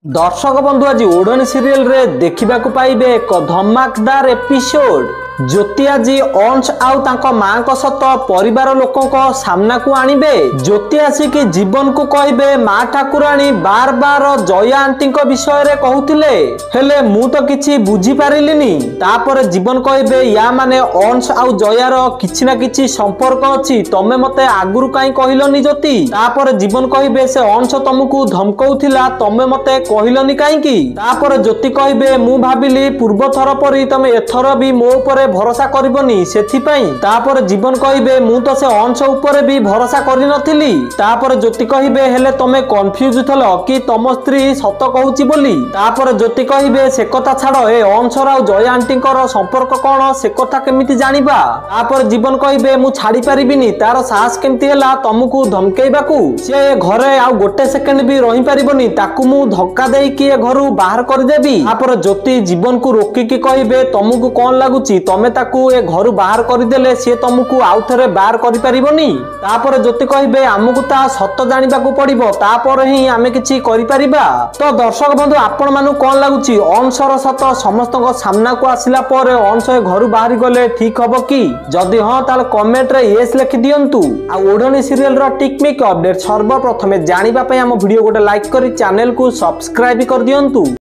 दर्शक बंधु आज ओढ़नी सीरियल रे देखा पाइबे एक धमाकेदार एपिसोड। ज्योति आज अंश आउ तांको मां को सत परिवार लोकों को सामना को आनिबे। ज्योति आसिक जीवन को कहिबे मां ठाकुराणी बार बार जया आंटी को विषय रे कहूतिले हेले मु तो किछि बुझी पारिलिनी। तापर जीवन कहिबे या माने अंश आउ जयार किछि ना किछि संपर्क अछि, तमे मते आगुरु काई कहिलोनी ज्योति। तापर जीवन कहिबे से अंश तुमको धमकौथिला, तमे मते कहिलोनी काईकी। तापर ज्योति कहिबे मु भाबिली पूर्व थर परी तमे एथर भी मो ऊपर भरोसा करबनी सेथिपाई। तापर जीवन कहिबे मु तो से अंश ऊपर भी भरोसा करि नथिली। तापर ज्योति कहिबे हेले तमे कंफ्यूज थलो कि तम स्त्री सत कहूची बोली। तापर ज्योति कहिबे से कथा छाड़ो, ए अंश राव जया आंटी संपर्क कौन से कथा केमिति जानिबा। तापर जीवन कहिबे मु छाड़ी परिबिनी, तार साहस केमिति हैला तुमको धमकेइबाकू। से घरे आ गोटे सेकेंड भी रही परिबनी, ताकू मु धक्का देई कि घरु बाहर कर देबी। तापर ज्योति जीवन को रोकी कि कहिबे तुमको कोन लागुची तमे ताकू ए घर बाहर करदेले सी तुमको आउ थे बाहर कर पारिबनी। तापर ज्योति कहिबे आमको ता सत जानिबाकू पड़िबो, तापर ही आमे किछि करि परिबा। तो दर्शक बंधु आपण मानु कोन लागुची अंशर सत समस्त सामना को आसिला पर अंश घर बाहर गले ठीक हबो कि? जदि हां ताले कमेंट रे यस लिखि दियंतु। आ ओढ़नी सीरियल रो टिकमिक अपडेट सर्वप्रथमे जानिबा पय हम वीडियो गोटे लाइक करी चैनल को सब्सक्राइब कर दियंतु।